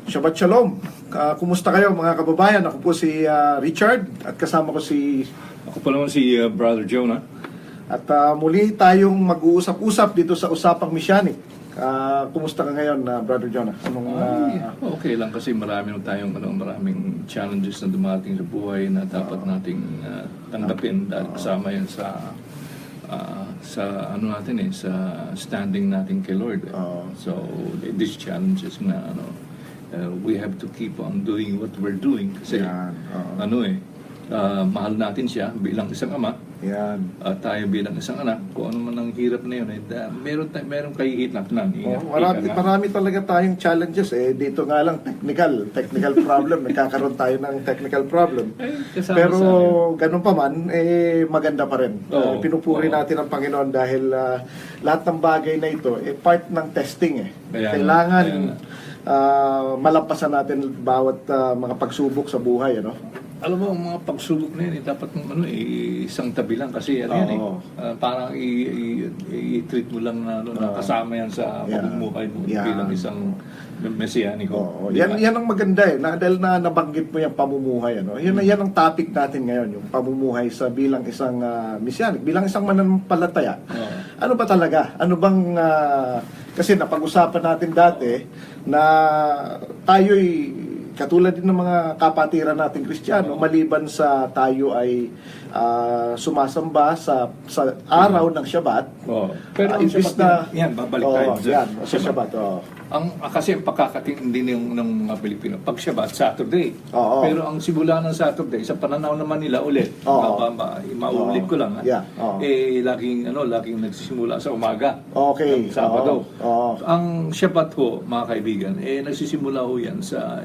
Shabbat Shalom. Kumusta kayo mga kababayan? Ako po si Richard at kasama ko si... Ako pa naman si Brother Jonah. At muli tayong mag-uusap-usap dito sa Usapang Messianic. Kumusta ka ngayon, Brother Jonah? Okay lang kasi maraming challenges na dumating sa buhay na dapat nating tanggapin dahil kasama yan sa standing natin kay Lord. So these challenges na we have to keep on doing what we're doing kasi mahal natin siya bilang isang ama. Yan. At tayo bilang isang anak, kung ano man ang hirap na yun, meron kahihitap na. Marami talaga tayong challenges. Dito nga lang, technical problem. Nagkakaroon tayo ng technical problem. Pero ganun pa man, maganda pa rin. Pinupuri natin ang Panginoon dahil lahat ng bagay na ito, part ng testing. Kailangan malampasan natin bawat mga pagsubok sa buhay. Alam mo, ang mga pagsubok na yan, dapat isang tabi lang kasi parang i-treat mo lang na kasama yan sa pamumuhay mo bilang isang mesianiko. Yan ang maganda dahil na nabanggit mo yung pamumuhay. Yan ang topic natin ngayon, yung pamumuhay sa bilang isang mesianic, bilang isang mananampalataya. Ano ba talaga? Ano bang... kasi napag-usapan natin dati na tayo'y katulad din ng mga kapatiran nating Kristiyano, maliban sa tayo ay sumasamba sa araw ng Shabbat. Pero ang imbis Shabbat yan, babalik tayo sa Shabbat. Kasi ang pagkakatindi ng mga Pilipino, pag Shabbat, Saturday. Pero ang simula ng Saturday, sa pananaw naman nila ulit, maulit ko lang, laging nagsisimula sa umaga ng Sabado. Ang Shabbat ho, mga kaibigan, nagsisimula ho yan sa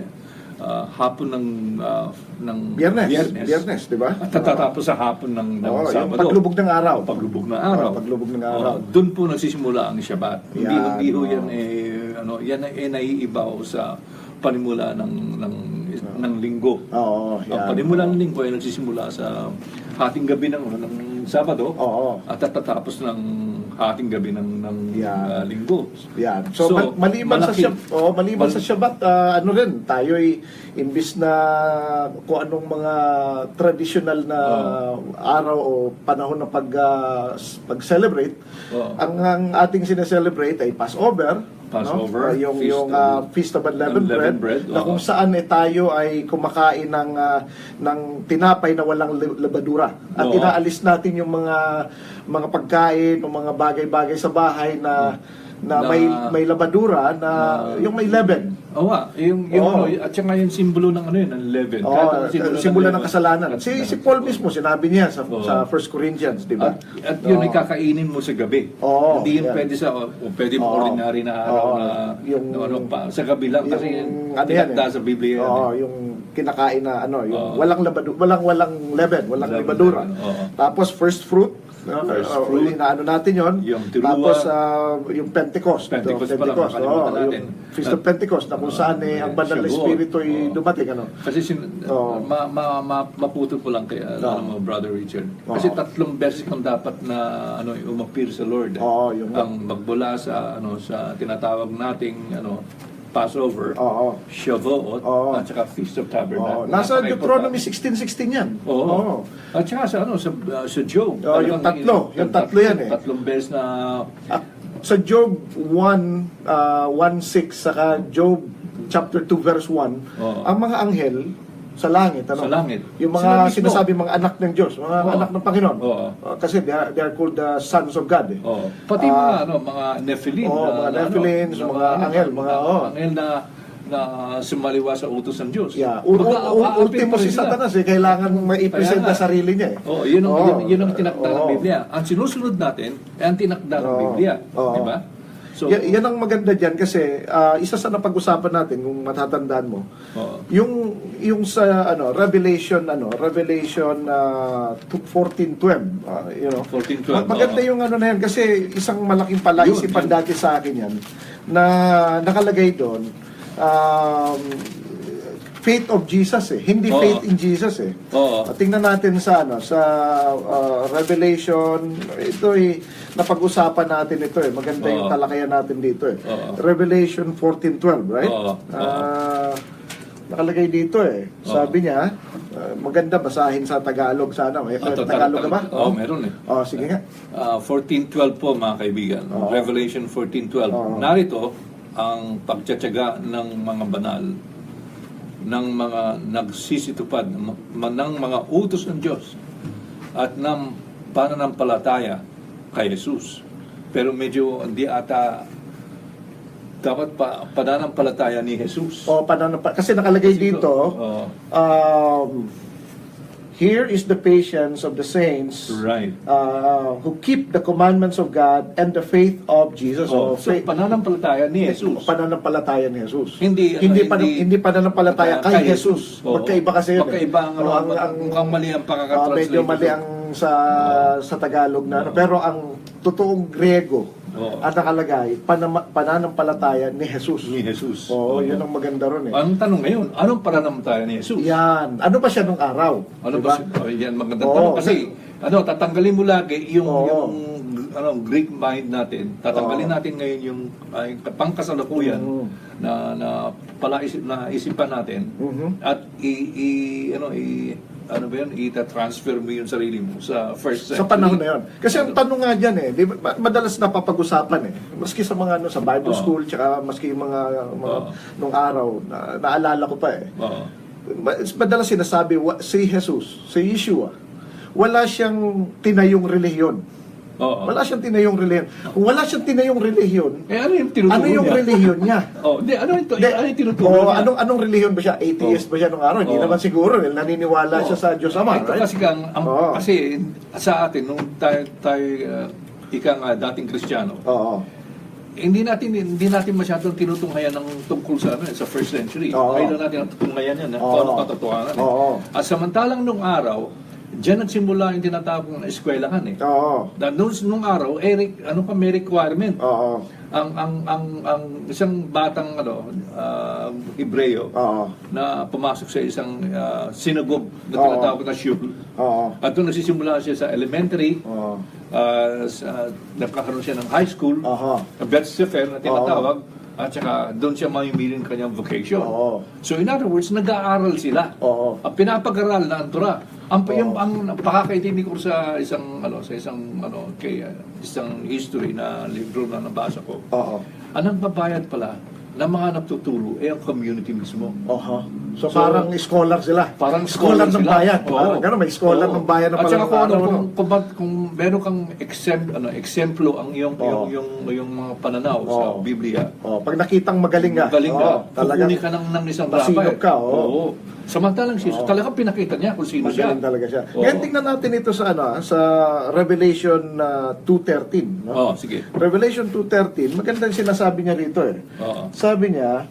hapon ng Biyernes, di ba? At tatapos sa hapon ng Sabado. Paglubog ng araw. Paglubog ng araw. Doon po nagsisimula ang Shabbat. Hindi ho yan yan ay naiibaw sa panimula ng linggo. Ang panimula ng linggo ay nagsisimula sa hating gabi ng Sabado at tatapos ng hating gabi ng linggo. So maliban sa Shabbat, tayo ay imbis na kung anong mga traditional na araw o panahon na pag-celebrate, ang ating sineselebrate ay Passover, yung Feast of Unleavened Bread, na kung saan tayo ay kumakain ng tinapay na walang lebadura at inaalis natin yung mga pagkain o mga bagay-bagay sa bahay na may labadura yung may leaven. At saka yung simbolo ng ng leaven. Simbolo ng kasalanan. Si Paul mismo, sinabi niya sa 1 Corinthians, di ba? At yun ay kakainin mo sa gabi. Hindi yun pwede pwede mo ordinary na araw na sa gabi lang kasi tinagda sa Biblia. Yung kinakain na yung walang leaven, walang lebadura. Tapos first fruit, natin yon. Tapos yung Pentecost yung Feast of Pentecost na kung saan ang banal na Espiritu ay dumating. Kasi maputol po lang kay Brother Richard. Kasi 3 beses kang dapat na umapir sa Lord. Ang magbula sa tinatawag nating Passover, Shavuot, at saka Feast of Tabernacles. Nasa Deuteronomy 16:16 yan. At saka sa Job. Yung tatlo yan 3 beses na... Sa Job 1:6 saka Job chapter 2 verse 1, ang mga anghel sa langit, sa langit. Yung mga sinasabi mga anak ng Diyos, mga anak ng Panginoon. Kasi they are called the sons of God. Pati mga Nephilim, mga Nephilim, mga anghel, mga anghel na sumaliwa sa utos ng Diyos. Ultimo si Satanas kailangan maipresent na sarili niya. Yun ang tinakda ng Biblia. Ang sinusunod natin ay ang tinakda ng Biblia, di ba? So, yan ang maganda diyan kasi isa sa napag-usapan natin kung matatandaan mo. Yung sa Revelation 14:12, 14:12. Maganda yung na yan kasi isang malaking palaisipan dati sa akin yan na nakalagay doon. faith of Jesus hindi Oo. faith in Jesus Oo. Tingnan natin sa sa Revelation, ito napag-usapan natin ito maganda yung Oo. talakayan natin dito Oo. Revelation 14:12, right? Oo. Nakalagay dito sabi niya, maganda basahin sa Tagalog sana. May Tagalog ka ba? Meron Sige nga. 14:12 po mga kaibigan. Oo. Revelation 14:12. Oo. Narito ang pagtsatsaga ng mga banal, ng mga nagsisitupad, ng mga utos ng Diyos at ng pananampalataya kay Jesus. Pero medyo hindi ata dapat pananampalataya ni Jesus. Kasi nakalagay dito, here is the patience of the saints, Right. Who keep the commandments of God and the faith of Jesus. So pananampalataya ni Jesus. Pananampalataya ni Jesus. Hindi pananampalataya kay Jesus. Oo. Magkaiba kasi yun. Magkaiba mukhang mali ang pakakatranslate. Medyo mali ang sa Tagalog na. Pero ang totoong Grego, ang nakalagay, pananampalataya ni Jesus. Ni Jesus. Yun ang maganda ron Ang tanong ngayon, anong pananampalataya ni Jesus? Yan. Ano ba siya nung araw? Ano diba? ba yan magandang tanong kasi tatanggalin mo lagi yung Greek mind natin. Tatanggalin natin ngayon yung pangkasalukuyan na isipan natin at i-transfer mo yung sarili mo sa first century. Sa panahon na yun. Kasi ang tanong nga dyan di ba, madalas napapag-usapan maski sa mga sa Bible school, tsaka maski yung mga nung araw, naalala ko pa madalas sinasabi, si Jesus, si Yeshua, wala siyang tinayong relihiyon. Wala siyang tinayong relihiyon. Kung wala siyang tinayong relihiyon, ano yung tinuturo ano yung niya? relihiyon niya? Ano yung tinuturo niya? Anong relihiyon ba siya? Atheist ba siya nung araw? Hindi naman siguro. Naniniwala siya sa Diyos Ama. Ito Right? kasi kasi sa atin, nung tayo dating Kristiyano, hindi natin masyadong tinutunghayan ng tungkol sa sa first century. Kailan natin ang tutunghayan yan, kung ano katotohanan. At samantalang nung araw, diyan nagsimula yung tinatawag na eskwelahan nung araw, may requirement. Ang isang batang Hebreo na pumasok sa isang synagogue na tinatawag na shul. At doon nagsisimula siya sa elementary, nagkakaroon siya ng high school, Beth Sefer na tinatawag, at saka doon siya mamimili ng kanyang vocation. So in other words, nag-aaral sila. Ang pinapag-aral na ang Torah. Ang pakakaintindi ko sa isang history na libro na nabasa ko. Ang babayad pala ng mga nagtuturo ang community mismo. So parang scholar sila. Parang scholar ng sila. bayan. Parang gano'n, may scholar ng bayan na pala. At saka kung meron kang eksemplo ang yung mga pananaw sa Biblia. Pag nakitang magaling ka, kukunin ka ng isang rabbi. Masinop ka. Samantalang Jesus, talagang pinakita niya kung sino siya. Magaling talaga siya. Ngayon tingnan natin ito sa Revelation 2:13. Sige. Revelation 2:13, magandang sinasabi niya rito Sabi niya,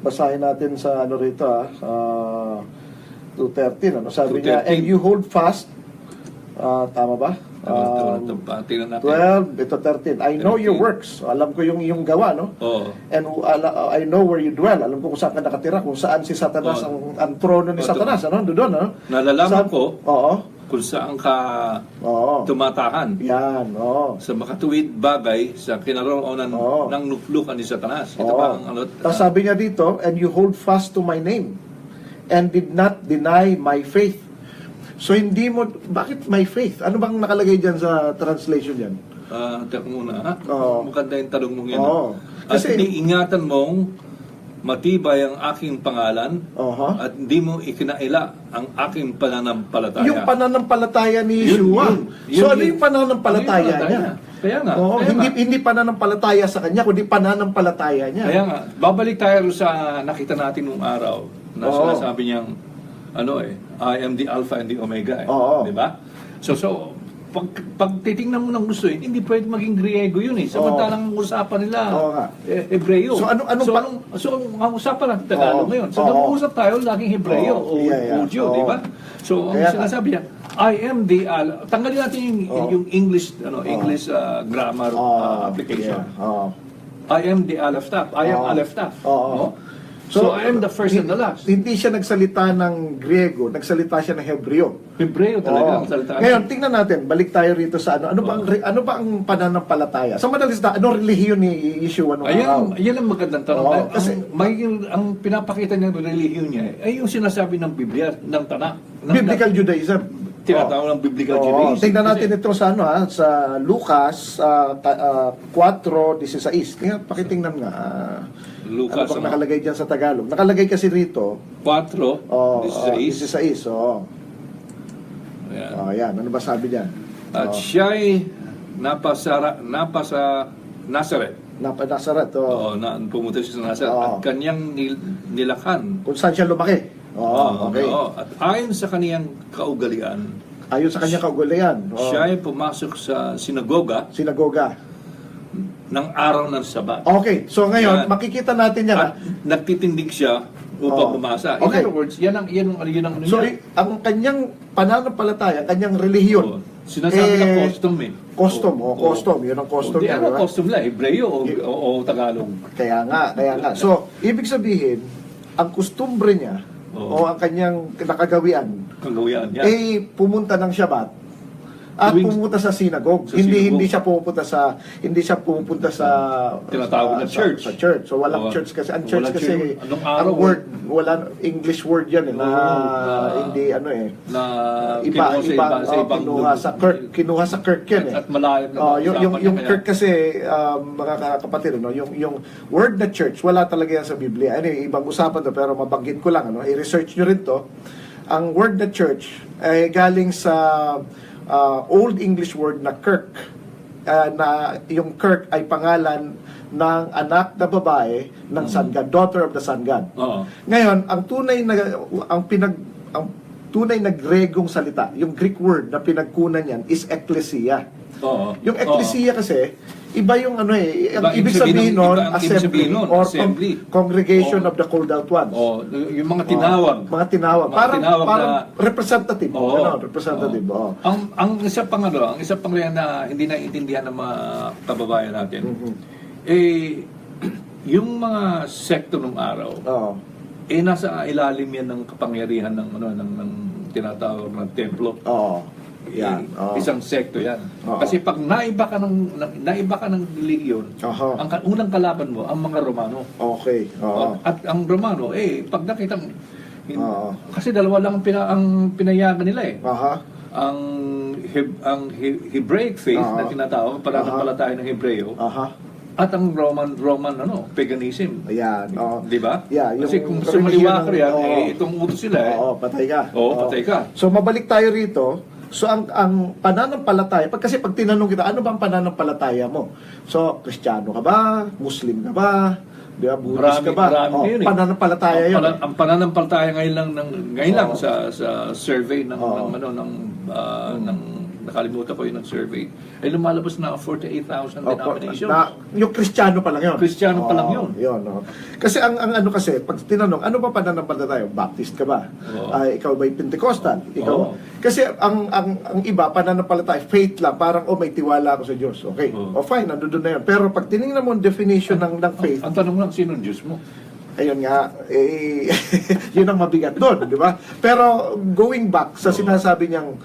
basahin natin sa rito 2:13. Sabi 2:13. niya, and you hold fast, tama ba? 12, ito 13. I know your works. Alam ko yung gawa, no? And I know where you dwell. Alam ko kung saan ka nakatira, kung saan si Satanas, ang trono ni Satanas, doon, no? Nalalaman ko kung saan ka tumatahan. Yan, sa makatuwid bagay sa kinaroonan ng luklukan ni Satanas. Ito ba ang Tapos sabi niya dito, and you hold fast to my name and did not deny my faith. So hindi mo, bakit my faith? Ano bang nakalagay dyan sa translation yan? Teka muna, maganda yung tanong mong yan. Kasi iniingatan mong matibay ang aking pangalan at hindi mo ikinaila ang aking pananampalataya. Yung pananampalataya ni Yeshua. So ano yung pananampalataya niya? Kaya nga. Hindi pananampalataya sa kanya, kundi pananampalataya niya. Kaya nga, babalik tayo sa nakita natin nung araw na sinasabi niyang I am the Alpha and the Omega. Di ba? So pag titingnan mo ng gusto hindi pwede maging Griego yun Samantalang ang usapan nila Hebreo. So ang usapan natin Tagalog ngayon. So nag-uusap tayo laging Hebreo o Udyo, di ba? So ang sinasabi niya, I am the tanggalin natin yung English grammar application. I am the Aleph Taf. I am Aleph Taf. So I am the first and the last. Hindi siya nagsalita ng Griego, nagsalita siya ng Hebreo. Hebreo talaga ang salita. Ngayon, tingnan natin, balik tayo rito sa ano ba ang pananampalataya? Sa madalas na, ano relihiyon ni Yeshua nung araw? Ayan ang magandang tanong. Kasi ang pinapakita niya ng relihiyon niya ay yung sinasabi ng Biblia, ng Tanakh. Biblical Judaism. Tinatawag ng Biblical Judaism. Tingnan natin ito sa sa Lucas 4:16. Tingnan, pakitingnan nga. Lucas, ano bang nakalagay diyan sa Tagalog? Nakalagay kasi rito 4:16. Yan. Ano ba sabi diyan? At siya'y napasa Nazareth. Nazaret. Pumunta siya sa Nazareth. At kanyang nilakhan. Kung saan siya lumaki. Okay. At ayon sa kaniyang kaugalian, siya ay pumasok sa sinagoga ng araw ng Sabat. Okay, so ngayon, makikita natin yan. At nagtitindig siya upang bumasa. In other words, yan ang so, ang kanyang pananampalataya, kanyang relihiyon, sinasabi na custom Custom. Yun ang custom niya. Ano custom lang? Hebreo o Tagalog? Kaya nga. So, ibig sabihin, ang kustumbre niya, o ang kanyang nakagawian, pumunta ng Shabbat at pumunta sa synagogue. Hindi siya pumupunta sa tinatawag na church. Sa church. So walang church kasi ang church kasi ang word, wala English word yan hindi na iba kinuha sa Kirk yan At malayo na yung Kirk kasi mga kapatid yung word na church wala talaga yan sa Biblia. Ibang usapan to pero mabanggit ko lang i-research nyo rin to. Ang word na church ay galing sa Old English word na Kirk, na yung Kirk ay pangalan ng anak na babae ng Sun God, daughter of the Sun God. Ngayon, ang tunay na Gregong salita, yung Greek word na pinagkunan niyan is ekklesia. Yung ekklesia kasi iba yung ibig sabihin nun, assembly, congregation of the called out ones. Yung mga tinawag. Parang representative. Representative. Ang isa pang na hindi naiintindihan ng mga kababayan natin, yung mga sekto ng araw, nasa ilalim yan ng kapangyarihan ng tinatawag ng templo. Isang sekto yan. Kasi pag naiba ka ng relihiyon, ang unang kalaban mo, ang mga Romano. Okay. At ang Romano, pag nakita kasi dalawa lang ang pinayagan nila Ang Hebraic faith na tinatawag, pananampalataya ng Hebreo, at ang Roman paganism. Ayan. Di ba? Kasi kung sumaliwa ka yan, itong utos sila patay ka. Patay ka. So mabalik tayo rito. So ang pananampalataya, kasi pag tinanong kita, ano ba ang pananampalataya mo? So, Kristiyano ka ba? Muslim ka ba? Di ba? Buddhist ka ba? Pananampalataya yun. Ang pananampalataya ngayon lang sa survey ng nakalimutan ko yun ng survey, ay lumalabas na 48,000 denominations. Yung Kristiyano pa lang yun. Kristiyano pa lang yun. Kasi ang kasi, pag tinanong, ano ba pananampalataya? Baptist ka ba? Ikaw ba'y Pentecostal? Kasi ang iba, pananampalataya, faith lang, parang, may tiwala ako sa Diyos. Okay, fine, nandun na yun. Pero pag tinignan mo ang definition ng faith, ang tanong lang, sino ang Diyos mo? Ayun nga, yun ang mabigat doon, di ba? Pero going back sa sinasabi niyang,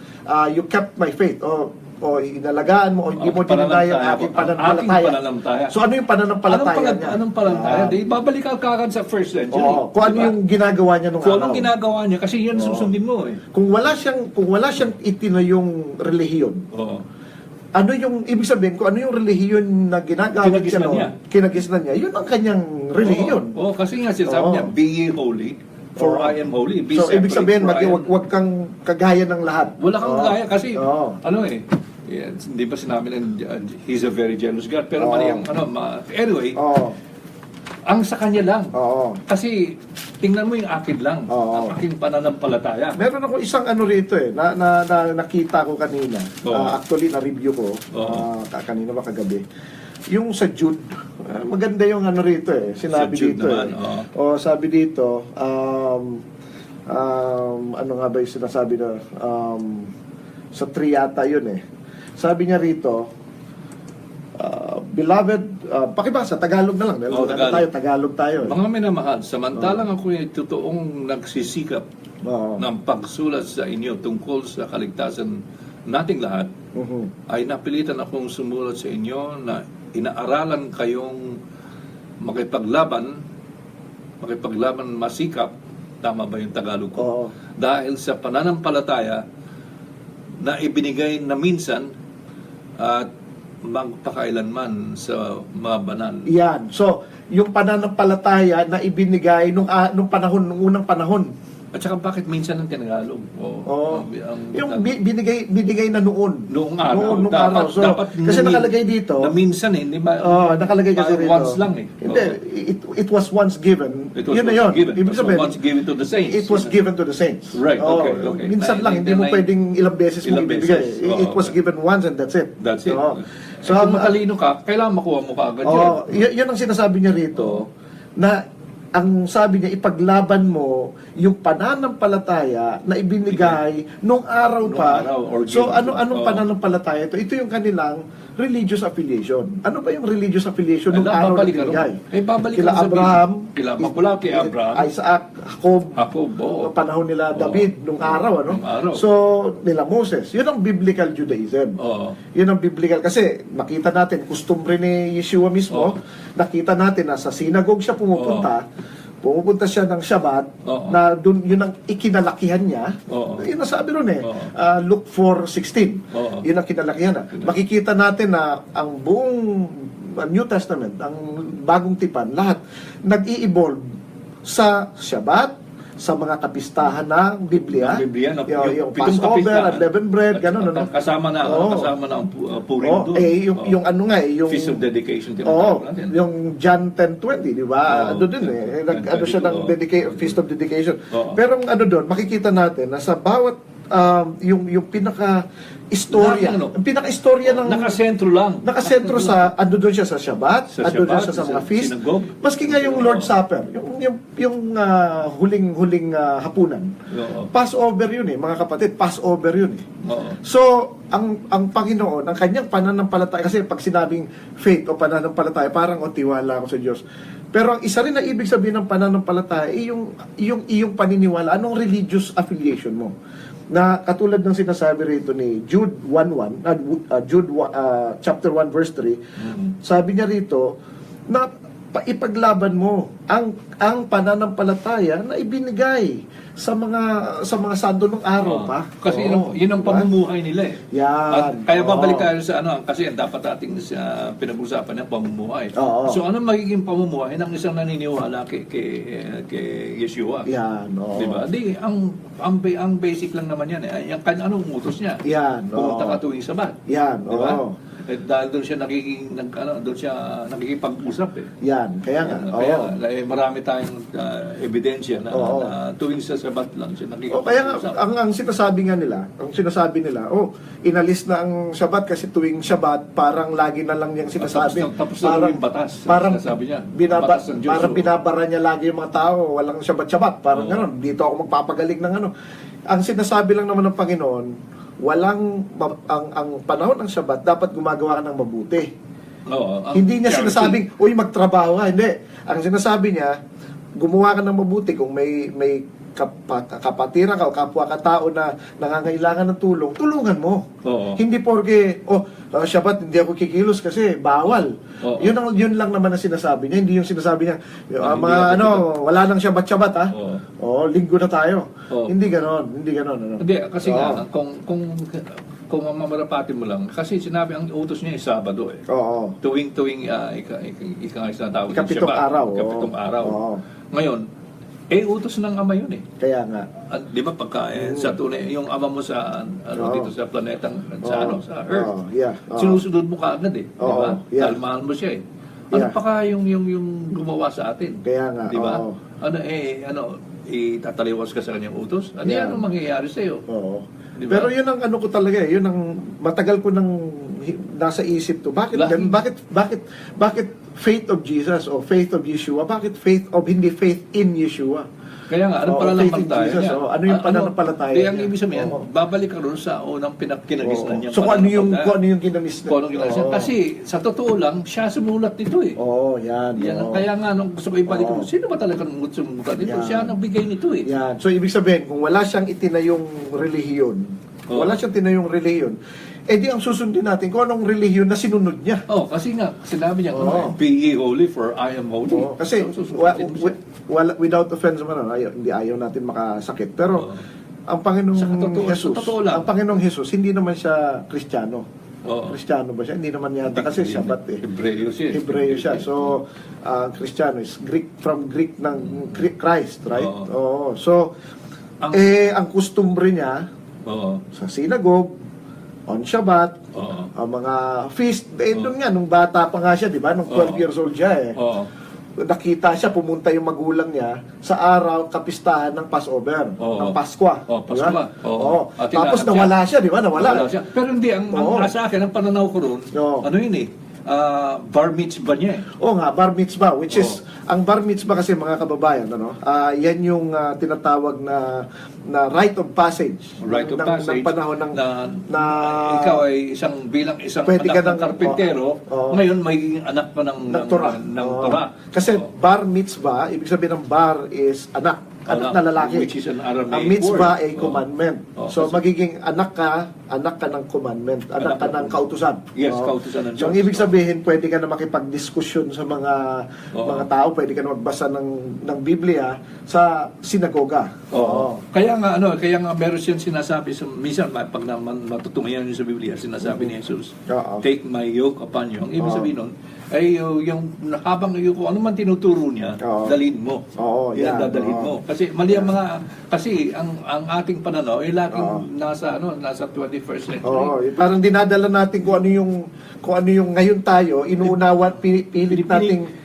you kept my faith, o inalagaan mo, o hindi mo dinadaya ang aking pananampalataya. So ano yung pananampalataya niya? Anong pananampalataya? Babalik ka kagad sa first century. Kung ano yung ginagawa niya nung araw. Kung anong ginagawa niya, kasi yan susundin mo Kung wala siyang itinayong relihiyon, ano yung ibig sabihin ko, ano yung relihiyon na ginagawag kinagisnan niya, yun ang kanyang relihiyon. Kasi nga sinasabi niya, be ye holy, for I am holy. Be so ibig sabihin, wag kang kagaya ng lahat. Wala kang kagaya kasi, hindi ba sinabi na he's a very jealous God, pero mali ang, anyway, ang sa kanya lang. Kasi, tingnan mo yung akin lang. Ang aking pananampalataya. Meron ako isang rito na nakita ko kanina. Actually, na-review ko. Kanina ba kagabi. Yung sa Jude. Maganda yung rito Sinabi sa Jude dito naman, sabi dito, ano nga ba yung sinasabi na, sa 3 yata yun Sabi niya rito, Beloved, pakibasa, Tagalog na lang. Tagalog tayo. Mga minamahal, samantalang ako ay totoong nagsisikap ng pagsulat sa inyo tungkol sa kaligtasan nating lahat, ay napilitan akong sumulat sa inyo na inaaralan kayong makipaglaban masikap, tama ba yung Tagalog ko? Dahil sa pananampalataya na ibinigay na minsan at magpakailanman sa mga banal. Yan. So, yung pananampalataya na ibinigay nung unang panahon. At saka bakit minsan ang Tagalog? Yung binigay na noon. Noong araw. Noong araw. So, kasi nakalagay dito. Na minsan hindi ba? Nakalagay kasi dito. Once lang Hindi. It was once given. Yun na yun. Ibig sabihin, once given to the saints. It was given to the saints. Right, okay. Minsan lang, hindi mo pwedeng ilang beses mo ibibigay. It was given once and that's it. That's it. So, kung matalino ka, kailangan makuha mo ka agad yun. Yun ang sinasabi niya rito, na ang sabi niya, ipaglaban mo yung pananampalataya na ibinigay nung araw pa. So, anong pananampalataya ito? Ito yung kanilang religious affiliation. Ano ba yung religious affiliation nung araw na ibinigay? Kila Abraham, Isaac, Jacob, panahon nila David nung araw. So, nila Moses. Yun ang biblical Judaism. Yun ang biblical. Kasi, nakita natin, customary ni Yeshua mismo, nakita natin na sa synagogue siya pumupunta siya ng Shabbat, na dun, yun ang ikinalakihan niya. Yun ang sabi ron Luke 4:16. Yun ang kinalakihan. Makikita natin na ang buong New Testament, ang bagong tipan, lahat nag-i-evolve sa Shabbat, sa mga kapistahan ng Biblia. Yung Passover, unleavened bread, gano'n. Kasama na ang Purim doon. Yung ano nga yung Feast of Dedication. Yung John 10:20, di ba? Ano din ano siya ng Feast of Dedication. Pero ano doon, makikita natin na sa bawat yung pinaka-istorya, ng nakasentro sa doon siya sa Shabbat, doon siya sa mga feast. Maski nga yung Lord's Supper, yung huling hapunan. Passover yun mga kapatid, Passover yun So, ang Panginoon, ang kanyang pananampalataya, kasi pag sinabing faith o pananampalataya, parang tiwala ako sa Diyos. Pero ang isa rin na ibig sabihin ng pananampalataya ay yung iyong paniniwala, anong religious affiliation mo. Na katulad ng sinasabi rito ni Jude 1:1, chapter 1 verse 3, sabi niya rito na ipaglaban mo ang pananampalataya na ibinigay sa mga santo ng araw pa. Kasi yun ang pamumuhay nila Yan. At kaya babalik tayo sa kasi dapat ating pinag-usapan ng pamumuhay. So ano magiging pamumuhay ng isang naniniwala kay Yeshua? Yan. Di ba? Ang basic lang naman yan. Anong utos niya? Yan. Pumunta ka tuwing Sabat. Yan. Di ba? Dahil doon siya nakikipag-usap Yan, kaya nga. Marami tayong ebidensya na tuwing sa Sabat lang siya nakikipag-usap. Kaya nga, ang sinasabi nila, inalis na ang Sabat kasi tuwing Sabat, parang lagi na lang niyang sinasabi. Tapos na yung batas. Parang sinasabi niya. Parang binabara niya lagi yung mga tao, walang Sabat-Sabat. Parang gano'n, dito ako magpapagaling ng ano. Ang sinasabi lang naman ng Panginoon, ang panahon ng Shabbat dapat gumagawa ka ng mabuti. Hindi niya sinasabing, magtrabaho ka. Hindi. Ang sinasabi niya, gumawa ka ng mabuti kung may kapatiran ka o kapwa ka tao na nangangailangan ng tulong, tulungan mo. Hindi porke, Shabbat hindi ako kikilos kasi bawal. Yun lang naman ang sinasabi niya. Hindi yung sinasabi niya, wala nang Shabbat ha. Linggo na tayo. Hindi ganon. Hindi, kasi nga, kung mamarapatin mo lang, kasi sinabi ang utos niya ay Sabado Tuwing Ikapitong araw. Ikapitong araw. Ngayon, utos ng Ama yun Kaya nga. At di ba pagka sa tunay, yung Ama mo sa dito sa planetang sa Earth. Sinusunod mo kaagad di ba? Dahil mahal mo siya Ano pa ka yung gumawa sa atin? Kaya nga. Di ba? Itataliwas ka sa kanyang utos? Ano mangyayari sa iyo? Diba? Pero yun ang ko talaga yun ang matagal ko nang nasa isip to. Bakit faith of Jesus o faith of Yeshua? Bakit hindi faith in Yeshua? Kaya nga, anong pananampalataya niya? Ano yung pananampalataya niya? niya? Ang ibig sabihin, babalik ka rin sa unang kinagisnan niya. So, kung ano yung kinagisnan? Kung anong kinagisnan. Kasi, sa totoo lang, siya sumulat nito eh. Yan. Kaya nga, nung gusto ko ibalik ko, sino ba talaga sumulat nito? Siya nagbigay nito eh. Yan. So, ibig sabihin, kung wala siyang itinayong relihiyon, di ang susundin natin kung anong relihiyon na sinunod niya. Kasi nga, sinabi niya, be ye holy for I am holy. Kasi, without offense man, hindi ayaw natin makasakit. Pero, ang Panginoong Jesus, hindi naman siya Kristiyano. Kristiyano ba siya? Hindi naman yata kasi Shabbat eh. Hebreo siya. So, Kristiyano is from Greek ng Christ, right? So, ang customary niya, sa synagogue, on Shabbat, ang mga feast, doon nga, nung bata pa nga siya, di ba? Nung 12 years old siya nakita siya, pumunta yung magulang niya sa araw kapistahan ng Passover, ng Paskwa. Tapos nawala siya, di ba? Nawala siya. Pero hindi, ang sa akin, ang pananaw ko roon, ano yun eh, bar mitzvah niya eh. Bar mitzvah, which is, ang bar mitzvah kasi mga kababayan, yan yung tinatawag na rite of passage. Ng panahon na ikaw ay bilang isang anak ng karpintero, ngayon may anak pa ng Torah. Kasi bar mitzvah, ibig sabihin ng bar is anak na lalaki. Which is an Aramaic ang mitzvah word. ay commandment. So magiging anak ka ng commandment, anak ka ng kautusan. Yes, kautusan ng Diyos. So ang ibig sabihin, pwede ka na makipagdiskusyon sa mga tao, pwede ka na magbasa ng Biblia sa sinagoga. Kaya nga meron siyang sinasabi minsan pag matutungayan niyo sa Biblia, sinasabi ni Jesus, take my yoke upon you. Ang ibig sabihin nun, ay yung habang kung ano man tinuturo niya, dalhin mo. Dadalhin mo. Kasi mali ang kasi ang ating pananaw ay laging nasa 21st century. Parang dinadala natin kung ano yung ngayon tayo, inuunawa, pilit nating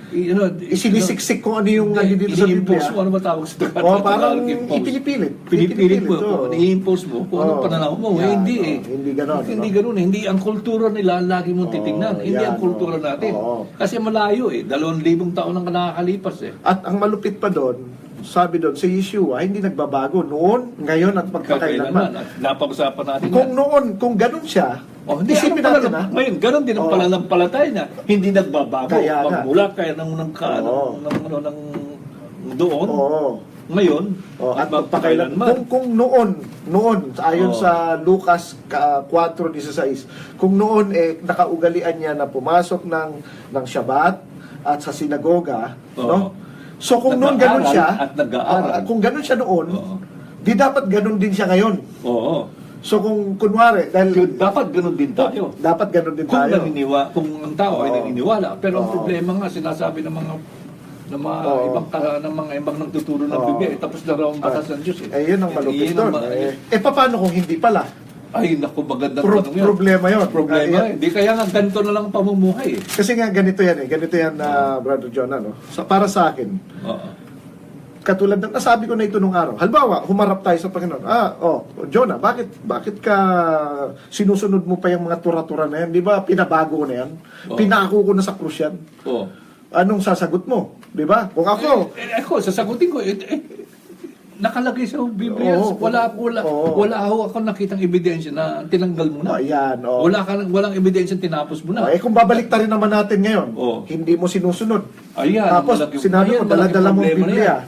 isinisiksik kung ano yung dito sa Biblia. Ano ba tawag sa ito? Parang ipinipilit. Pinipilit mo. I-impose mo kung anong pananaw mo. Hindi eh. Hindi ganon. Hindi ganon. Hindi ang kultura nila lagi mong titignan. Hindi ang kultura natin. Kasi malayo eh. 2,000 taon ang nakakalipas eh. At ang malupit pa doon, sabi doon, si Yeshua, hindi nagbabago. Noon, ngayon, at magpakailanman. Napag-usapan natin kung ganun siya, isipin natin ngayon, ganun din ang pananampalataya niya. Hindi nagbabago. Magmula kaya ng doon. Ngayon, at magpakailanman. Kung noon, ayon sa Lucas 4:16, kung noon nakaugalian niya na pumasok ng Shabbat at sa sinagoga, so kung noon ganun siya, kung ganun siya noon, di dapat ganun din siya ngayon. So kung kunwari, dahil dapat ganun din tayo. Dapat ganun din tayo. Kung ang tao ay naniniwala, pero ang problema nga sinasabi ng mga ibang nagtuturo ng Biblia, tapos na raw ang batas ng Diyos. Yun ang malupit doon. Paano kung hindi pala? Ay, naku, magandang tanong yan. Problema yun. Hindi kaya nga ganito na lang pamumuhay. Kasi nga ganito yan Brother John, para sa akin, katulad ng nasabi ko na ito nung araw. Halimbawa, humarap tayo sa Panginoon. Jonah, bakit ka sinusunod mo pa yung mga tura-tura na yan? Di ba, pinabago ko na yan? Pinako ko na sa krus yan? Anong sasagot mo? Di ba? Kung ako... sasagutin ko, nakalagay sa Biblia. Wala ako nakitang ebidensya na tinanggal mo na. Walang ebidensya tinapos mo na. Kung babalik tayo naman natin ngayon, hindi mo sinusunod. Tapos sinabi mo, dala-dala mo Biblia.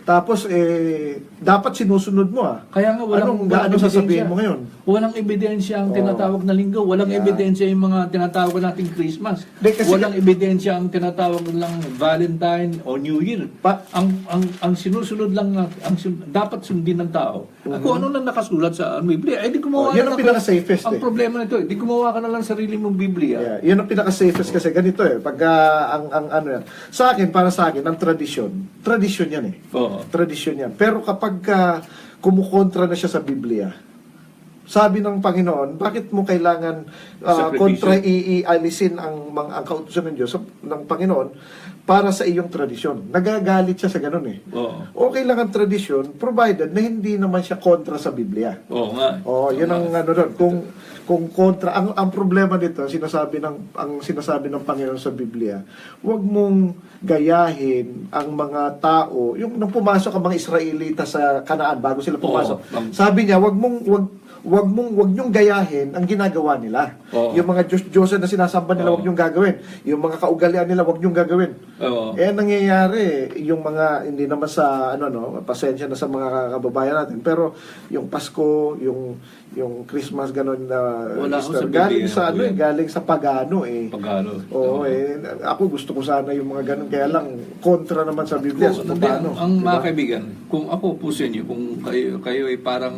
Tapos dapat sinusunod mo. Kaya nga anong sasabihin mo ngayon? Walang ebidensya ang tinatawag na linggo. Walang ebidensya yung mga tinatawag nating Christmas. Walang ebidensya ang tinatawag lang Valentine o New Year. Ang sinusunod lang dapat sundin ng tao. Kung ano lang nakasulat sa Biblia, di gumawa yan ang pinaka-safest. Ang problema nito, di gumawa ka na lang sarili mong Biblia. Yan ang pinaka-safest kasi ganito pagka ang ano yan. Para sa akin, ang tradisyon yan Tradisyon yan. Pero kapag kumukontra na siya sa Biblia, sabi ng Panginoon, bakit mo kailangan kontra ialisin ang kautusan ng Diyos ng Panginoon para sa iyong tradisyon? Nagagalit siya sa ganun eh. Okay lang ang tradisyon provided na hindi naman siya kontra sa Biblia. Oo nga. Yun ang ano doon. Kung kontra, ang problema dito, ang sinasabi ng Panginoon sa Biblia, huwag mong gayahin ang mga tao, yung nung pumasok ang mga Israelita sa Kanaan bago sila pumasok. Sabi niya, wag niyong gayahin ang ginagawa nila. Yung mga Diyos na sinasamba nila, wag niyong gagawin. Yung mga kaugalian nila, wag niyong gagawin. Nangyayari, yung mga, hindi naman sa, pasensya na sa mga kababayan natin, pero yung Pasko, yung Christmas, gano'n na Easter, galing sa pagano eh. Pagano. Ako gusto ko sana yung mga gano'n, kaya lang, kontra naman sa Biblia. Ang mga kaibigan, kung ako po sa inyo, kung kayo ay parang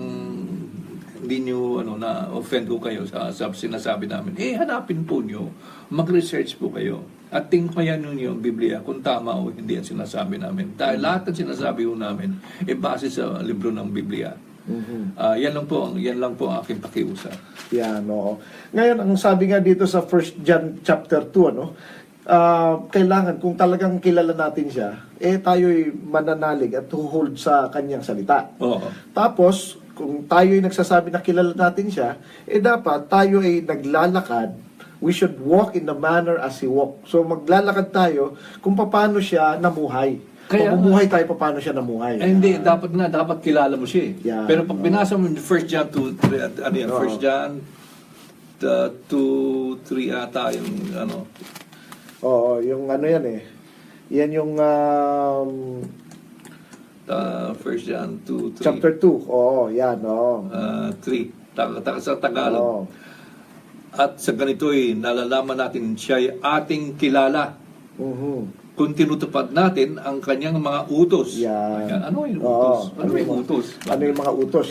hindi nyo na-offend ko kayo sa sinasabi namin, hanapin po nyo, mag-research po kayo, at tingnan nyo yung Biblia kung tama o hindi ang sinasabi namin. Dahil lahat ng sinasabi ko namin base sa libro ng Biblia. Yan lang po ang aking pakiusap. Ngayon, ang sabi nga dito sa 1 John chapter 2, kailangan, kung talagang kilala natin siya, tayo'y mananalig at huhold sa kanyang salita. Tapos, kung tayo'y nagsasabi na kilala natin siya, dapat tayo ay naglalakad. We should walk in the manner as He walked. So, maglalakad tayo kung paano siya namuhay. Mamumuhay tayo paano siya namuhay. Hindi, dapat kilala mo siya. Pero pag binasa mo yung 1 John 2, 1 John 2:3 ata yung yung yan eh. Yan yung 1 John 2:3. Chapter 2. Yan. 3. Sa Tagalog. At sa ganito'y nalalaman natin siya'y ating kilala. Kung tinutupad natin ang kanyang mga utos. Ano yung utos? Ano yung mga utos?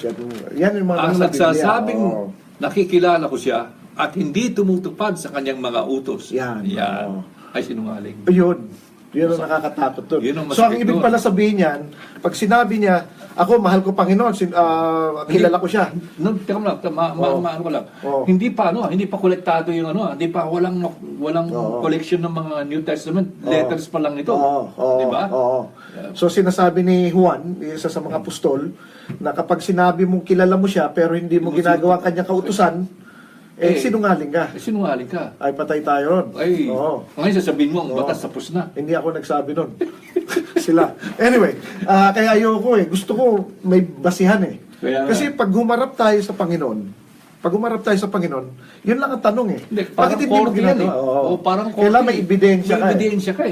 Yan yung mga ang nagsasabing nakikilala ko siya at hindi tumutupad sa kanyang mga utos. Ay sinungaling. Yun ang nakakatakot doon. So ang ibig pala sabihin niyan, pag sinabi niya, ako mahal ko Panginoon, kilala ko siya. Teka lang, ko lang. Hindi pa kolektado yung hindi pa walang collection ng mga New Testament, letters pa lang ito. Di ba? So sinasabi ni Juan, isa sa mga apostol, na kapag sinabi mong kilala mo siya pero hindi mo ginagawa kanyang kautusan, sinungaling ka. Sinungaling ka. Ay, patay tayo ron. Ngayon sasabihin mo, ang batas tapos na. Hindi ako nagsabi nun. Sila. Anyway, kaya ayoko Gusto ko may basihan Kasi pag humarap tayo sa Panginoon, yun lang ang tanong Bakit hindi mo ginagawa? Parang kailangan may ebidensya ka. May ebidensya ka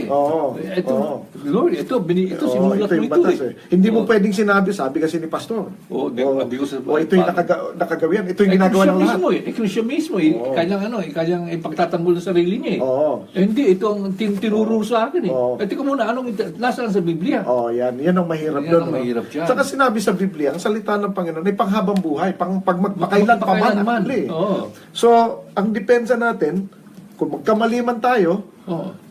Lord, ito sinulat mo ito Hindi mo pwedeng sinabi, sabi kasi ni Pastor. Ito yung nakagawian, ito yung ginagawa ng lahat. Siya mismo kanyang ipagtatanggol ng sarili niya Hindi, ito ang tinuro sa akin Teka muna, nasaan sa Biblia? Yan ang mahirap doon. Saka sinabi sa Biblia, ang salita ng Panginoon ay panghabang buhay, pag magpakailan pa man. So, ang depensa natin, kung magkamali man tayo,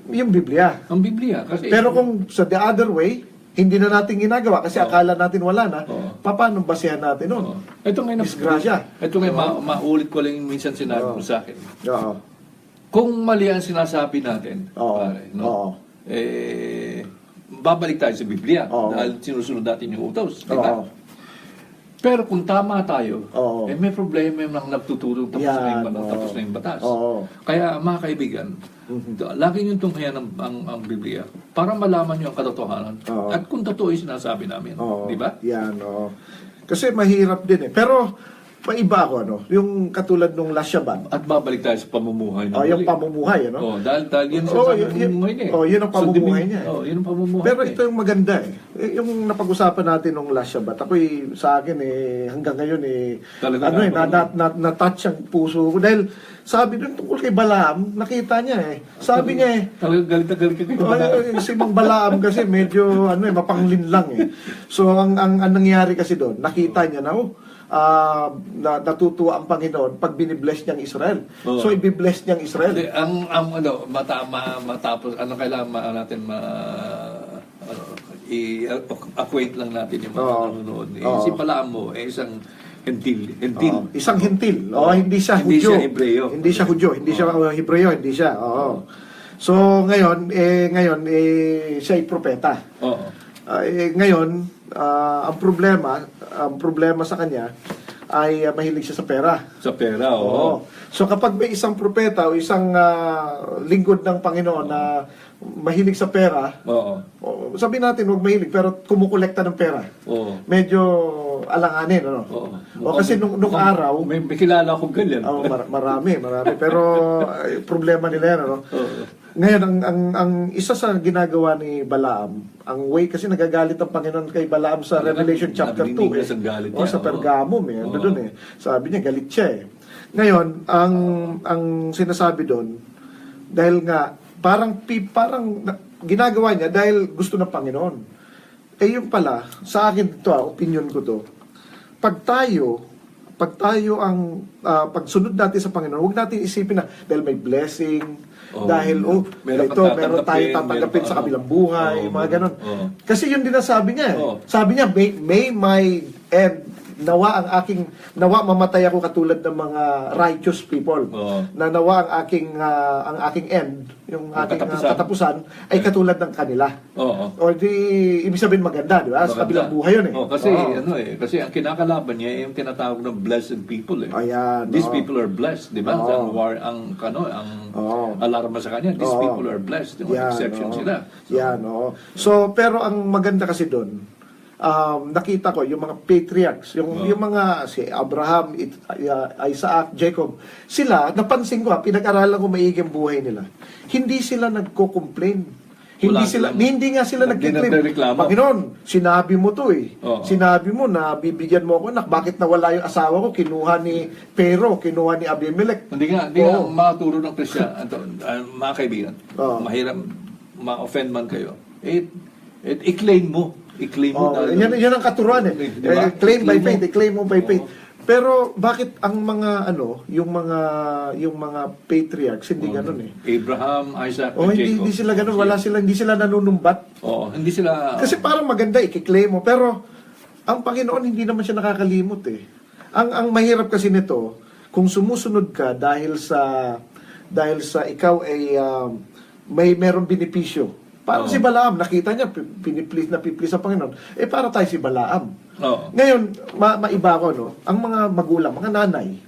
yung Biblia. Ang Biblia. Pero kung sa the other way, hindi na natin ginagawa kasi akala natin wala na, paano basihan natin nun? Ito ngayon, disgrasya. Ito ngayon, maulit ko lang minsan sinabi mo sa akin. Kung mali ang sinasabi natin, babalik tayo sa Biblia dahil sinusunod natin yung utos. Diba? Pero kung tama tayo, may problema yung nagtutulong tapos na yung batas. Kaya mga kaibigan, lagi nyo tunghayan ang Biblia para malaman nyo ang katotohanan at kung totoo yung sinasabi namin. Di ba? Kasi mahirap din Pero maiba ako, yung katulad nung last Shabbat. At babalik tayo sa pamumuhay. Yung pamumuhay, dahil yun sa pamumuhay niya. Yun ang pamumuhay niya. Yun ang pamumuhay. Pero ito yung maganda Yung napag-usapan natin nung last Shabbat, ako'y sa akin hanggang ngayon na-touch ang puso ko. Dahil sabi dun tungkol kay Balaam, nakita niya sabi niya galit na galit ka kay Balaam. Si Mang Balaam kasi medyo mapanglinlang So ang nangyari kasi doon, nakita niya na natutuwa ang Panginoon pag binibless niyang Israel. So ibibless niyang Israel. Matapos kailangan natin i-acquaint lang natin yung mga nanonood. Si Balaam mo isang Hentil. Isang hentil. Hindi siya Hindi Hudyo. siya Hebreo. Hindi siya Hudyo. Hindi siya Hebreo. Hindi siya. So, ngayon, siya ay propeta. Ngayon, ang problema sa kanya ay mahilig siya sa pera. Sa pera, oo. So kapag may isang propeta o isang lingkod ng Panginoon na mahilig sa pera, sabi natin huwag mahilig pero kumukolekta ng pera. Medyo alanganin, ano? Kasi nung araw, may kilala ko ganyan. marami. Pero problema nila yan, ano? Ngayon, ang isa sa ginagawa ni Balaam, ang way kasi nagagalit ang Panginoon kay Balaam sa Revelation chapter 2. Sa Pergamum, doon sabi niya, galit siya Ngayon, ang sinasabi doon, dahil nga, parang ginagawa niya dahil gusto ng Panginoon. Yung pala, sa akin ito, opinion ko to, pag tayo pagsunod natin sa Panginoon, huwag natin isipin na dahil may blessing, dahil meron tayo tatanggapin sa kabilang buhay, mga ganon. Kasi yun din ang sabi niya. Sabi niya, may my end, nawa mamatay ako katulad ng mga righteous people. Na nawa ang aking end, yung aking katapusan ay katulad ng kanila. O di ibig sabihin maganda, di ba? Sa kabilang buhay yun kasi ang kinakalaban niya yung tinatawag ng blessed people Ayan, these people are blessed, di ba? Ang alarma sa kanya, these people are blessed. Yung exception sila. So, pero ang maganda kasi doon, nakita ko yung mga patriarchs, yung mga si Abraham, Isaac, Jacob, sila, napansin ko, pinag-aralan ko maigi ang buhay nila. Hindi sila nagko-complain. Hindi nga sila nagko-complain. Panginoon, sinabi mo to Sinabi mo na bibigyan mo ako anak, bakit nawala yung asawa ko? Kinuha ni Pero, kinuha ni Abimelech. Hindi nga makaturo ng Kristiyan, mga kaibigan, mahirap ma-offend man kayo. I-claim mo. Yan ang katuruan diba? Claim by faith, i-claim mo by faith. Pero bakit ang mga yung mga patriarchs hindi ganoon Abraham, Isaac, and Jacob. Hindi sila ganoon, hindi sila nanunumbat. Hindi sila kasi parang maganda i-claim mo, pero ang Panginoon hindi naman siya nakakalimot Ang mahirap kasi nito, kung sumusunod ka dahil sa ikaw ay merong benepisyo. Parang si Balaam, nakita niya, piniplis sa Panginoon. Para tayo si Balaam. Ngayon, maiba ko, ang mga magulang, mga nanay,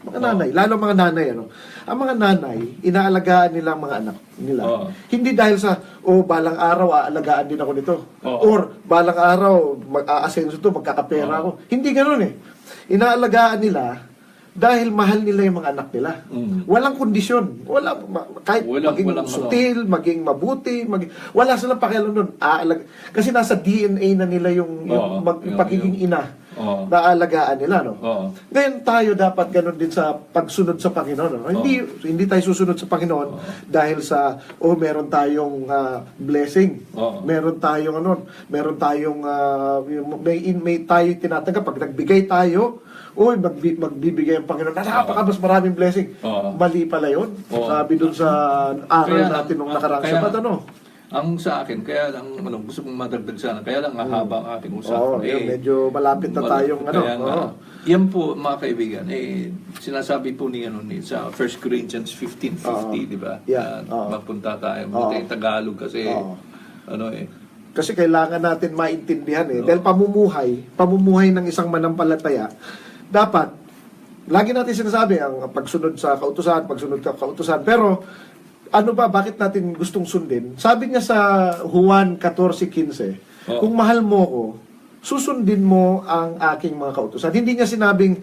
lalo mga nanay, ang mga nanay, inaalagaan nila ang mga anak nila. Hindi dahil sa, balang araw, aalagaan din ako nito. Or, balang araw, mag-aasenso to, magkakapera ako. Hindi ganoon Inaalagaan nila, dahil mahal nila yung mga anak nila. Walang kondisyon. Kahit maging sutil, maging mabuti, wala silang pakialam nun. Kasi nasa DNA na nila yung pagiging ina. Naalagaan nila. Ngayon tayo dapat ganun din sa pagsunod sa Panginoon. Hindi tayo susunod sa Panginoon dahil sa, meron tayong blessing. Meron tayong may tayo tinatanggap. Pag nagbigay tayo, magbibigay ang Panginoon. Mas maraming blessing. Mali pala yun. Sabi dun sa aral natin nung nakarang sabat, Ang sa akin, kaya lang, gusto kong madagdag sana, kaya lang haba ang ating usapan. Medyo malapit na tayong yan po, mga kaibigan, sinasabi po ni sa 1 Corinthians 15:50, di ba? Magpunta tayo. Buti Tagalog kasi, kasi kailangan natin maintindihan dahil pamumuhay ng isang manampalataya, dapat, lagi natin sinasabi, ang pagsunod sa kautusan, pero, bakit natin gustong sundin? Sabi niya sa Juan 14:15, kung mahal mo ko, susundin mo ang aking mga kautusan. Hindi niya sinabing,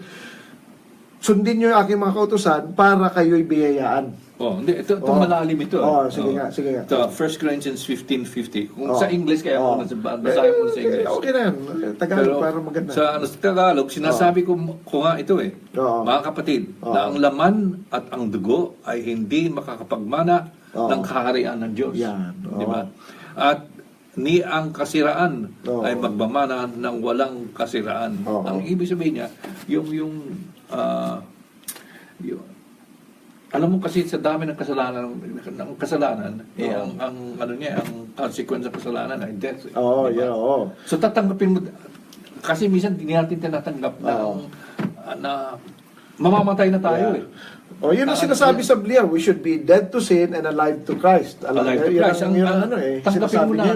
sundin niyo yung aking mga kautusan para kayo'y biyayaan. Hindi, ito malalim ito. Sige nga. Ito, 1 Corinthians 15:50. Kung sa English, kaya ako basahin mo sa English. Okay na yan. Tagalog, para maganda. Sa Tagalog, sinasabi ko nga ito mga kapatid, na ang laman at ang dugo ay hindi makakapagmana ng kaharian ng Diyos. Di ba? At ni ang kasiraan ay magmamana ng walang kasiraan. Ang ibig sabihin niya, yung alam mo kasi sa dami ng kasalanan, ang consequence ng kasalanan ay death. Diba? So tatanggapin mo, kasi minsan hindi natin tinatanggap na na mamamatay na tayo eh. Yun ang sinasabi sa Biblia, we should be dead to sin and alive to Christ. Alive to Christ. Tanggapin mo na,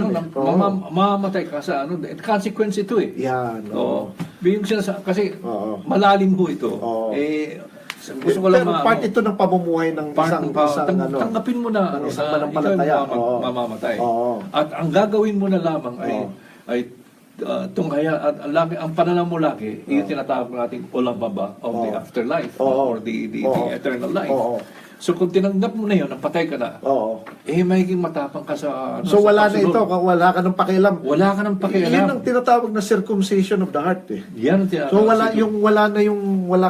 mamamatay ka sa consequence ito eh. Yan. Kasi malalim ho ito. Gusto ko lang part ito ng pamumuhay ng isang tanggapin mo na ng isang manampalataya. Mamamatay. At ang gagawin mo na lamang ay tunghaya at ang pananaw mo lagi, yung tinatawag nating ulababa of the afterlife or the eternal life. So kung tinanggap mo na yun, napatay ka na, magiging matapang ka sa so wala na ito, wala ka ng pakialam. Wala ka ng pakialam. Yun ang tinatawag na circumcision of the heart eh. Yan ang tinatawag. So wala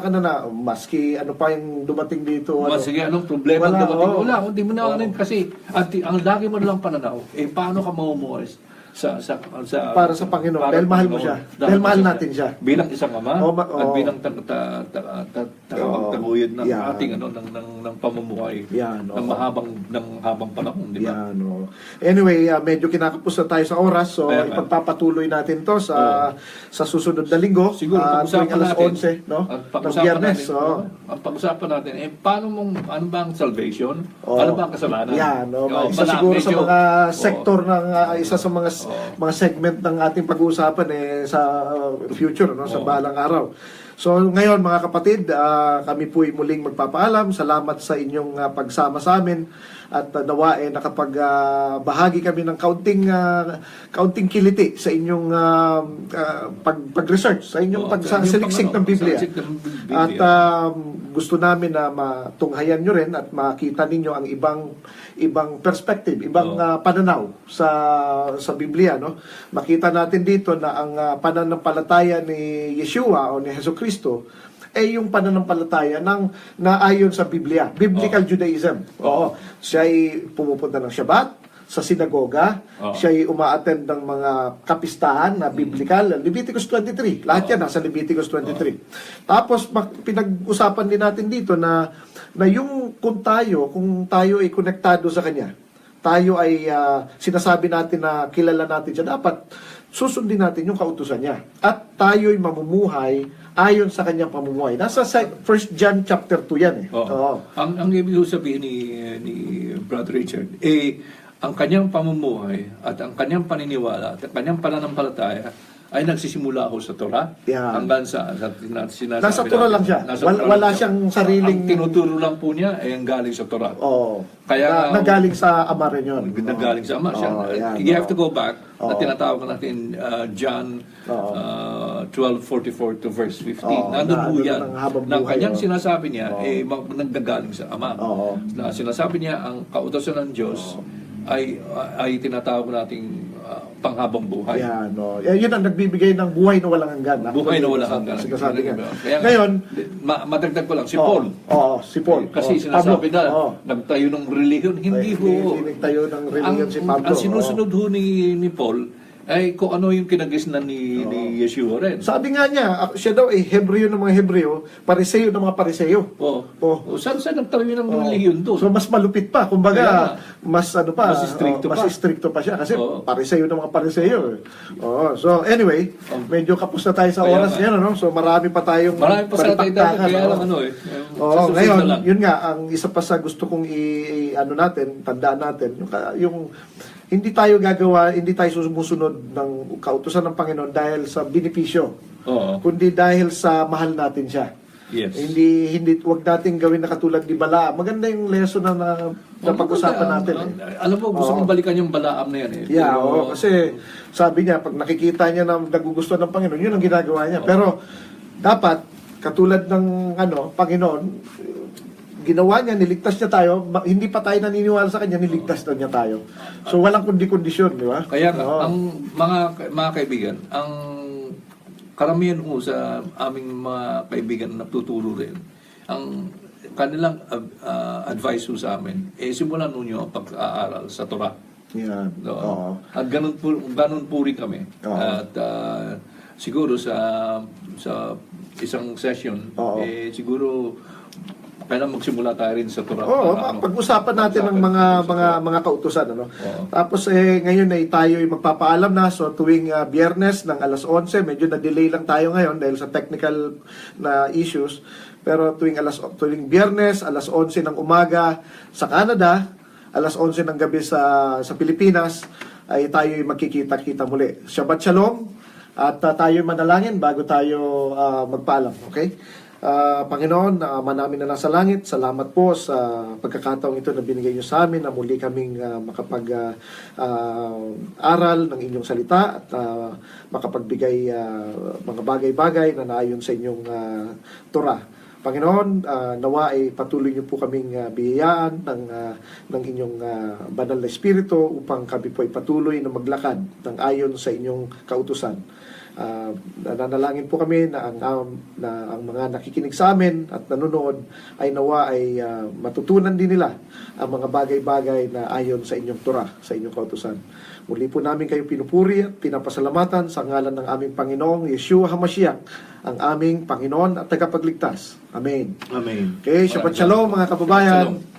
ka na maski ano pa yung dumating dito. Sige, anong problema dumating? Wala, hindi mo na kasi at ang lagi mo lang pananaw, paano ka mamumuhay para sa Panginoon dahil mahal mo siya, dahil mahal natin siya bilang isang ama at bilang tagapagtaguyod ng ating ng pamumuhay ng habang panahon, di ba? Anyway, medyo kinakapos na tayo sa oras, so ipagpapatuloy natin to sa susunod na linggo, siguro pag-usapan natin 11, no? Ng Biyernes. Ang pag-usapan natin ano ba ang salvation? Ano ba ang kasalanan? Isa siguro sa mga sektor ng isa sa mga segment ng ating pag-uusapan sa future, no, sa balang araw. So ngayon mga kapatid, kami po'y muling magpapaalam. Salamat sa inyong pagsama sa amin at nawa nakapagbahagi kami ng kaunting kiliti sa inyong pag-research, sa inyong pagsaliksik ng Biblia. At gusto namin na matunghayan nyo rin at makita ninyo ang ibang perspective, ibang pananaw sa Biblia, no? Makita natin dito na ang pananampalataya ni Yeshua o ni Jesucristo ay yung pananampalataya na ayon sa Biblia, Biblical Judaism. Siya ay pumupunta ng Shabbat, sa sinagoga, siya ay umaattend ng mga kapistahan na biblical, Leviticus 23. Lahat yan nasa Leviticus 23. Tapos pinag-usapan din natin dito na yung kung tayo ay konektado sa Kanya, tayo ay sinasabi natin na kilala natin siya, dapat susundin natin yung kautusan niya. At tayo ay mamumuhay ayon sa kanyang pamumuhay. Nasa 1 John chapter 2 yan eh. Ang ibig sabihin ni Brother Richard, ang kanyang pamumuhay at ang kanyang paniniwala at ang kanyang pananampalataya ay nagsisimula ako sa Torah hanggang sa sinasabi nasa Torah lang siya. Wala siyang sariling... Ang tinuturo lang po niya ay ang galing sa Torah. Kaya nagaling sa Ama rin yun. Nagaling sa Ama siya. You have to go back na tinatawag natin John 12:44 to verse 15. Nandun po yan. Nang kanyang sinasabi niya, naggagaling sa Ama. Na sinasabi niya, ang kautosan ng Diyos ay tinatawag nating panghabang buhay. Yun ang nagbibigay ng buhay na walang hanggan. Buhay na walang hanggan. Ngayon, madagdag ko lang, si Paul. Si Paul. Kasi sinasabi na, nagtayo ng relihiyon. Hindi ho. Nagtayo ng relihiyon si Pablo. Ang sinusunod ho ni Paul, ay kung ano yung kinagisnan ni Yeshua rin. Sabi nga niya, siya daw ay Hebreo ng mga Hebreo, Pariseo ng mga Pariseo. Saan nagtayo ng relihiyon doon? So mas malupit pa, kumbaga, mas stricto pa siya kasi Pariseo ng mga Pariseo. So anyway, medyo kapos na tayo sa oras ngayon, no? So marami pa tayong tayo kaya lang ngayon, yun nga, ang isa pa sa gusto kong tandaan natin, yung hindi tayo sumusunod ng kautusan ng Panginoon dahil sa benepisyo, kundi dahil sa mahal natin siya. Yes. Hindi wag nating gawin na katulad ni Balaam. Maganda yung lesson na pag-usapan natin. Alam mo, gusto kong balikan yung Balaam na yan eh. Kasi sabi niya, pag nakikita niya na nagugustuhan ng Panginoon, yun ang ginagawa niya. Pero dapat, katulad ng Panginoon, ginawa niya, niligtas niya tayo, hindi pa tayo naniniwala sa kanya, niligtas na niya tayo. So walang kondisyon, di ba? Kaya ang mga kaibigan, ang karamihan ho sa aming mga kaibigan na tuturo rin, ang kanilang advice ho sa amin, simulan ninyo ang pag-aaral sa Torah. At ganun po rin kami. At siguro sa isang session, siguro Kaya magsimula tayo rin sa Torah. Oo, pag-usapan natin ang mga kautusan, ano. Tapos ngayon ay tayo ay magpapaalam na, so tuwing Biyernes ng alas 11, medyo na-delay lang tayo ngayon dahil sa technical na issues. Pero tuwing Biyernes alas 11 ng umaga sa Canada, alas 11 ng gabi sa Pilipinas, ay tayo ay magkikita-kita muli. Shabbat Shalom, at tayo manalangin bago tayo magpaalam, okay? Panginoon, Ama namin na nasa langit, salamat po sa pagkakataong ito na binigay niyo sa amin na muli kaming makapag-aral ng inyong salita at makapagbigay mga bagay-bagay na naayon sa inyong Torah. Panginoon, nawa ay patuloy niyo po kaming biyayaan ng inyong banal na espiritu upang kami po ay patuloy na maglakad ng ayon sa inyong kautusan. Nananalangin po kami na ang mga nakikinig sa amin at nanonood ay nawa ay matutunan din nila ang mga bagay-bagay na ayon sa inyong Torah, sa inyong kautusan. Muli po namin kayo pinupuri at pinapasalamatan sa ngalan ng aming Panginoong Yeshua HaMashiach, ang aming Panginoon at tagapagligtas. Amen. Amen. Okay, Shabbat Shalom mga kababayan.